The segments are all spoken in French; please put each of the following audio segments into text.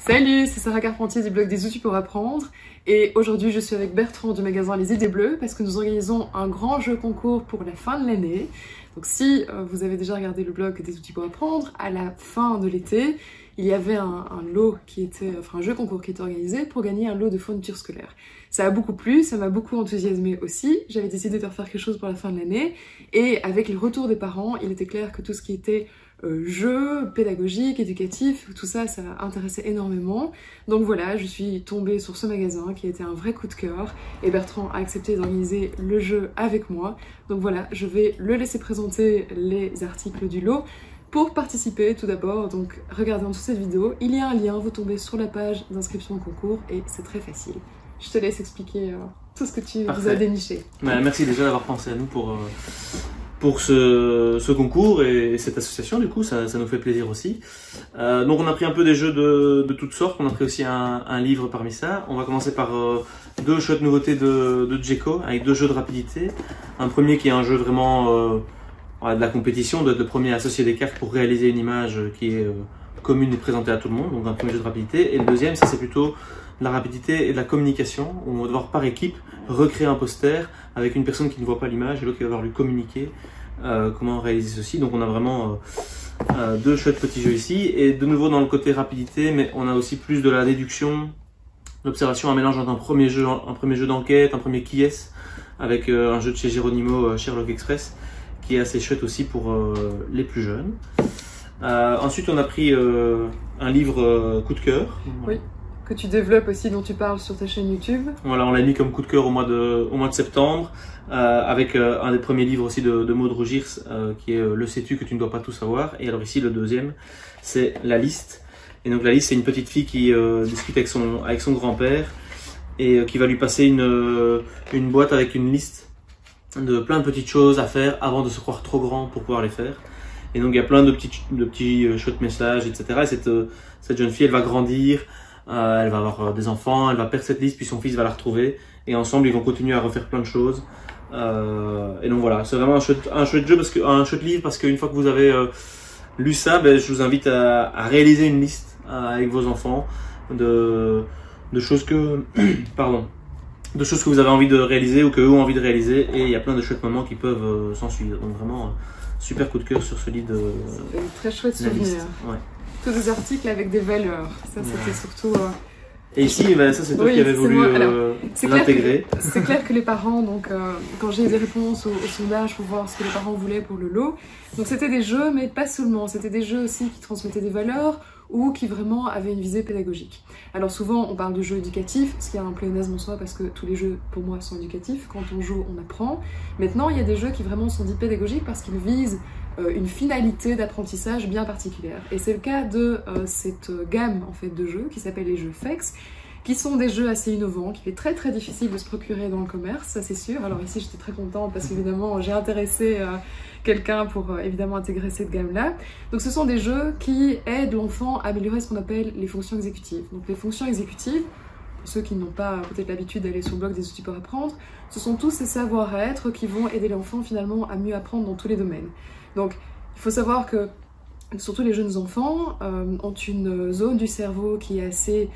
Salut, c'est Sarah Carpentier du blog des outils pour apprendre et aujourd'hui je suis avec Bertrand du magasin Les Idées Bleues parce que nous organisons un grand jeu concours pour la fin de l'année. Donc si vous avez déjà regardé le blog des outils pour apprendre, à la fin de l'été, il y avait un lot qui était, un jeu concours qui était organisé pour gagner un lot de fourniture scolaire. Ça a beaucoup plu, ça m'a beaucoup enthousiasmé aussi. J'avais décidé de refaire quelque chose pour la fin de l'année et avec les retours des parents, il était clair que tout ce qui était jeu, pédagogique, éducatif, tout ça, ça intéressait énormément. Donc voilà, je suis tombée sur ce magasin qui a été un vrai coup de cœur et Bertrand a accepté d'organiser le jeu avec moi. Donc voilà, je vais le laisser présenter les articles du lot. Pour participer, tout d'abord, donc regardez en dessous cette vidéo, il y a un lien, vous tombez sur la page d'inscription au concours et c'est très facile. Je te laisse expliquer tout ce que tu nous as déniché. Merci déjà d'avoir pensé à nous pour ce concours et cette association, du coup, ça nous fait plaisir aussi. Donc on a pris un peu des jeux de toutes sortes, on a pris aussi un livre parmi ça. On va commencer par deux chouettes nouveautés de Djeko, avec deux jeux de rapidité. Un premier qui est un jeu vraiment de la compétition, de premier à associer des cartes pour réaliser une image qui est commune et présentée à tout le monde, donc un premier jeu de rapidité. Et le deuxième, ça c'est plutôt de la rapidité et de la communication, où on va devoir par équipe recréer un poster avec une personne qui ne voit pas l'image et l'autre qui va devoir lui communiquer comment réaliser ceci. Donc on a vraiment deux chouettes petits jeux ici, et de nouveau dans le côté rapidité, mais on a aussi plus de la déduction, l'observation, un mélange entre un premier jeu d'enquête, un premier qui est, avec un jeu de chez Geronimo, Sherlock Express, qui est assez chouette aussi pour les plus jeunes. Ensuite on a pris un livre coup de cœur. Oui. Que tu développes aussi, dont tu parles sur ta chaîne YouTube. Voilà, on l'a mis comme coup de cœur au mois de septembre, avec un des premiers livres aussi de Maud Rogirs, qui est Le sais-tu que tu ne dois pas tout savoir. Et alors ici, le deuxième, c'est La liste. Et donc la liste, c'est une petite fille qui discute avec son grand-père et qui va lui passer une boîte avec une liste de plein de petites choses à faire avant de se croire trop grand pour pouvoir les faire. Et donc il y a plein de petits chouettes messages, etc. Et cette jeune fille, elle va grandir. Elle va avoir des enfants, elle va perdre cette liste, puis son fils va la retrouver, et ensemble ils vont continuer à refaire plein de choses. Et donc voilà, c'est vraiment un chouette jeu, un chouette livre, parce qu'une fois que vous avez lu ça, je vous invite à réaliser une liste avec vos enfants de choses que de choses que vous avez envie de réaliser ou que eux ont envie de réaliser, et il y a plein de chouettes moments qui peuvent s'en suivre. Donc vraiment super coup de cœur sur ce livre de très chouette souvenir. Ouais. Tous des articles avec des valeurs, ça c'était surtout... Et ici, ça c'est toi qui avais voulu l'intégrer. C'est clair que les parents, donc quand j'ai des réponses au sondage pour voir ce que les parents voulaient pour le lot, donc c'était des jeux, mais pas seulement, c'était des jeux aussi qui transmettaient des valeurs ou qui vraiment avaient une visée pédagogique. Alors souvent on parle de jeux éducatifs, ce qui est un pléonasme en soi parce que tous les jeux pour moi sont éducatifs, quand on joue on apprend. Maintenant il y a des jeux qui vraiment sont dits pédagogiques parce qu'ils visent une finalité d'apprentissage bien particulière. Et c'est le cas de cette gamme en fait de jeux qui s'appelle les jeux FEX, qui sont des jeux assez innovants, qu'il est très difficile de se procurer dans le commerce, ça c'est sûr. Alors ici j'étais très contente parce qu'évidemment j'ai intéressé quelqu'un pour évidemment intégrer cette gamme-là. Donc ce sont des jeux qui aident l'enfant à améliorer ce qu'on appelle les fonctions exécutives. Donc les fonctions exécutives, pour ceux qui n'ont pas peut-être l'habitude d'aller sur le blog des outils pour apprendre, ce sont tous ces savoir-être qui vont aider l'enfant finalement à mieux apprendre dans tous les domaines. Donc il faut savoir que surtout les jeunes enfants ont une zone du cerveau qui est assez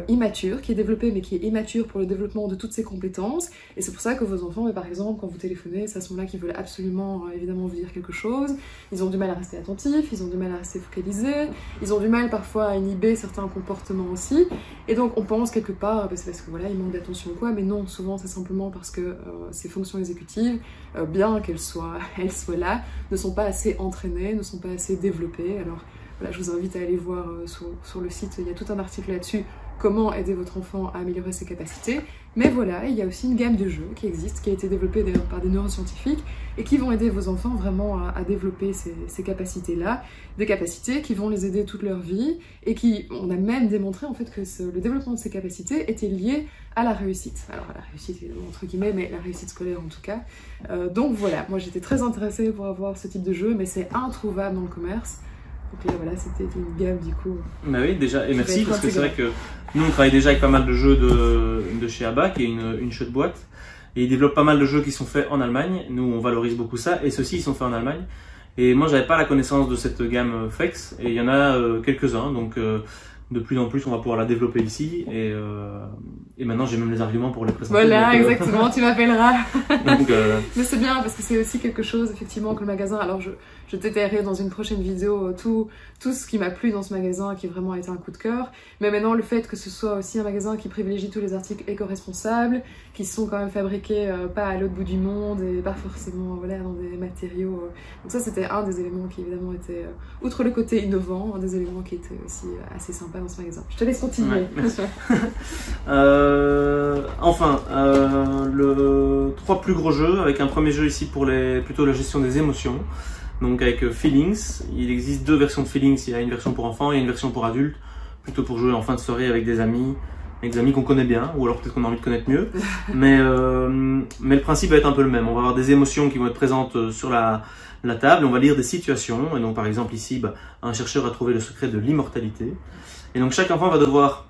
immature, qui est développée mais qui est immature pour le développement de toutes ces compétences, et c'est pour ça que vos enfants, par exemple, quand vous téléphonez, c'est à ce moment-là qu'ils veulent absolument évidemment vous dire quelque chose, ils ont du mal à rester attentifs, ils ont du mal à rester focalisés, ils ont du mal parfois à inhiber certains comportements aussi, et donc on pense quelque part, c'est parce que voilà, ils manquent d'attention ou quoi, mais non, souvent c'est simplement parce que ces fonctions exécutives, bien qu'elles soient là, ne sont pas assez entraînées, ne sont pas assez développées. Alors voilà, je vous invite à aller voir sur le site, il y a tout un article là-dessus, comment aider votre enfant à améliorer ses capacités. Mais voilà, il y a aussi une gamme de jeux qui existe, qui a été développée d'ailleurs par des neuroscientifiques et qui vont aider vos enfants vraiment à développer ces capacités-là, des capacités qui vont les aider toute leur vie et qui, on a même démontré en fait que le développement de ces capacités était lié à la réussite. Alors à la réussite entre guillemets, mais la réussite scolaire en tout cas. Donc voilà, moi j'étais très intéressée pour avoir ce type de jeu, mais c'est introuvable dans le commerce. Donc là voilà, c'était une gamme du coup. Bah oui, déjà, et merci, parce que c'est vrai que nous on travaille déjà avec pas mal de jeux de chez ABBA, qui est une chouette boîte, et ils développent pas mal de jeux qui sont faits en Allemagne. Nous on valorise beaucoup ça, et ceux-ci ils sont faits en Allemagne. Et moi j'avais pas la connaissance de cette gamme FEX, et il y en a quelques-uns, donc de plus en plus, on va pouvoir la développer ici. Et maintenant, j'ai même les arguments pour les présenter. Voilà, donc, exactement, tu m'appelleras. Donc, mais c'est bien, parce que c'est aussi quelque chose, effectivement, que le magasin... Alors, je détaillerai dans une prochaine vidéo tout ce qui m'a plu dans ce magasin, qui vraiment a été un coup de cœur. Mais maintenant, le fait que ce soit aussi un magasin qui privilégie tous les articles éco-responsables, qui sont quand même fabriqués pas à l'autre bout du monde et pas forcément voilà, dans des matériaux... Donc ça, c'était un des éléments qui, évidemment, était, outre le côté innovant, un des éléments qui était aussi assez sympa dans ce magasin. Je te laisse continuer. Ouais, merci. Enfin, le 3 plus gros jeux, avec un premier jeu ici pour plutôt la gestion des émotions. Donc avec Feelings, il existe 2 versions de Feelings, il y a une version pour enfants et une version pour adultes, plutôt pour jouer en fin de soirée avec des amis qu'on connaît bien, ou alors peut-être qu'on a envie de connaître mieux. mais le principe va être un peu le même, on va avoir des émotions qui vont être présentes sur la table, on va lire des situations, et donc par exemple ici, un chercheur a trouvé le secret de l'immortalité. Et donc chaque enfant va devoir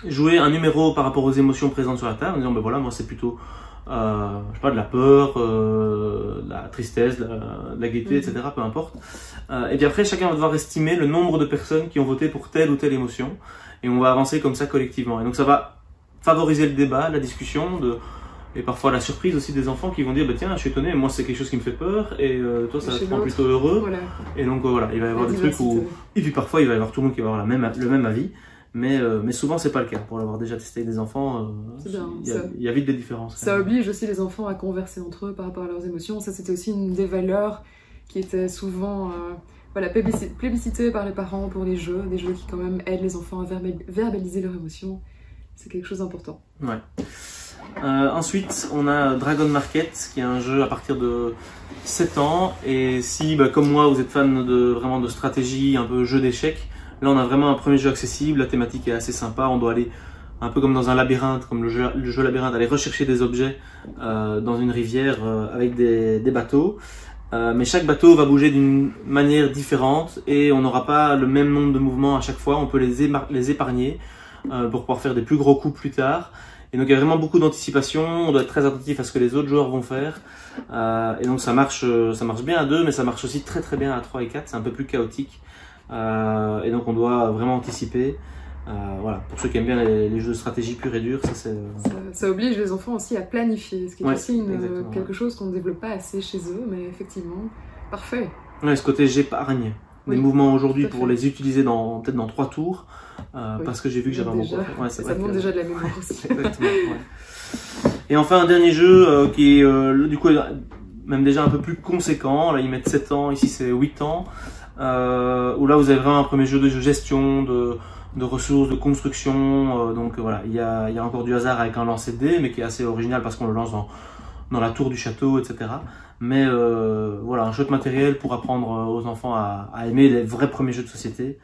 jouer un numéro par rapport aux émotions présentes sur la table, en disant voilà, moi c'est plutôt... je sais pas, de la peur, de la tristesse, de la gaieté, etc., peu importe. Et puis après, chacun va devoir estimer le nombre de personnes qui ont voté pour telle ou telle émotion. Et on va avancer comme ça collectivement. Et donc ça va favoriser le débat, la discussion, et parfois la surprise aussi des enfants qui vont dire tiens, je suis étonné, moi c'est quelque chose qui me fait peur, et toi ça te rend plutôt heureux. Voilà. Et donc voilà, il va y avoir des trucs où... Et puis parfois il va y avoir tout le monde qui va avoir le même avis. Mais souvent, c'est pas le cas. Pour l'avoir déjà testé avec des enfants, il y a vite des différences. Ça oblige aussi les enfants à converser entre eux par rapport à leurs émotions. Ça, c'était aussi une des valeurs qui était souvent voilà, plébiscitée par les parents pour les jeux. Des jeux qui, quand même, aident les enfants à verbaliser leurs émotions. C'est quelque chose d'important. Ouais. Ensuite, on a Dragon Market, qui est un jeu à partir de 7 ans. Et si, comme moi, vous êtes fan vraiment de stratégie, un peu jeu d'échecs, là, on a vraiment un premier jeu accessible, la thématique est assez sympa, on doit aller un peu comme dans un labyrinthe, comme le jeu labyrinthe, aller rechercher des objets dans une rivière avec des bateaux. Mais chaque bateau va bouger d'une manière différente et on n'aura pas le même nombre de mouvements à chaque fois, on peut les épargner pour pouvoir faire des plus gros coups plus tard. Et donc il y a vraiment beaucoup d'anticipation, on doit être très attentif à ce que les autres joueurs vont faire. Et donc ça marche bien à 2, mais ça marche aussi très très bien à 3 et 4, c'est un peu plus chaotique. Et donc on doit vraiment anticiper. Voilà, pour ceux qui aiment bien les jeux de stratégie pure et dure, ça oblige les enfants aussi à planifier, ce qui est aussi quelque chose qu'on ne développe pas assez chez eux, mais effectivement, parfait. Ouais, ce côté j'épargne des mouvements aujourd'hui pour les utiliser peut-être dans 3 tours, parce que j'ai vu que j'avais un bon point. Ça demande déjà de la mémoire aussi. Exactement, ouais. Et enfin un dernier jeu qui est du coup même déjà un peu plus conséquent, là ils mettent 7 ans, ici c'est 8 ans. Où là vous avez vraiment un premier jeu de gestion, de ressources, de construction, donc voilà, il y a encore du hasard avec un lancer de dés, mais qui est assez original parce qu'on le lance dans la tour du château, etc. Mais voilà, un chouette matériel pour apprendre aux enfants à aimer les vrais premiers jeux de société,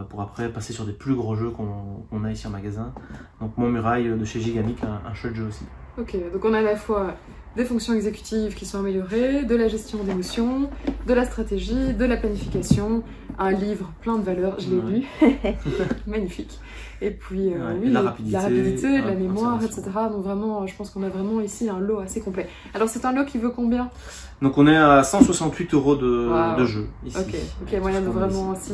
pour après passer sur des plus gros jeux qu'on a ici en magasin. Donc Montmurail de chez Gigamic, un chouette jeu aussi. Ok, donc on a à la fois des fonctions exécutives qui sont améliorées, de la gestion d'émotions, de la stratégie, de la planification, un livre plein de valeurs, je l'ai lu, magnifique. Et puis oui, la rapidité, de la mémoire, etc. Donc vraiment, je pense qu'on a vraiment ici un lot assez complet. Alors c'est un lot qui veut combien? Donc on est à 168 € de jeu ici. Ok, moyen de vraiment aussi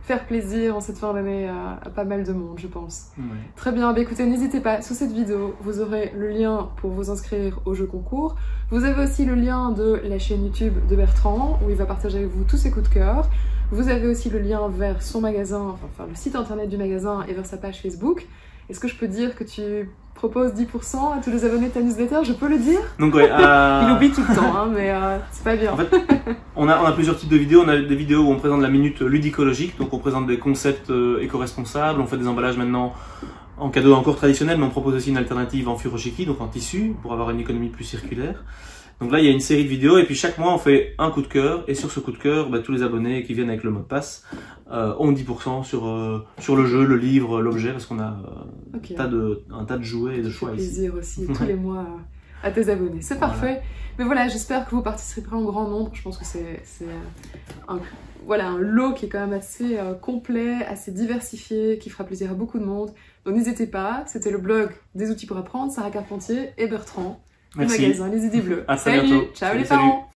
faire plaisir en cette fin d'année à pas mal de monde, je pense. Ouais. Très bien, écoutez, n'hésitez pas, sous cette vidéo, vous aurez le lien pour vous inscrire au jeu concours. Vous avez aussi le lien de la chaîne YouTube de Bertrand, où il va partager avec vous tous ses coups de cœur. Vous avez aussi le lien vers son magasin, enfin le site internet du magasin et vers sa page Facebook. Est-ce que je peux dire que tu proposes 10% à tous les abonnés de ta newsletter? Je peux le dire? Donc ouais, il oublie tout le temps, hein, mais c'est pas bien. En fait, on a plusieurs types de vidéos. On a des vidéos où on présente la minute ludicologique, donc on présente des concepts éco-responsables. On fait des emballages maintenant en cadeau encore traditionnel, mais on propose aussi une alternative en furoshiki, donc en tissu, pour avoir une économie plus circulaire. Donc là, il y a une série de vidéos et puis chaque mois, on fait un coup de cœur. Et sur ce coup de cœur, tous les abonnés qui viennent avec le mot de passe ont 10% sur le jeu, le livre, l'objet, parce qu'on a un tas de jouets et de choix ici. Plaisir aussi, tous les mois à tes abonnés. C'est parfait. Voilà. Mais voilà, j'espère que vous participerez en grand nombre. Je pense que c'est un lot qui est quand même assez complet, assez diversifié, qui fera plaisir à beaucoup de monde. Donc n'hésitez pas, c'était le blog des outils pour apprendre, Sarah Carpentier et Bertrand. Merci. Le magasin Les Idées Bleues. À très bientôt. Ciao les parents.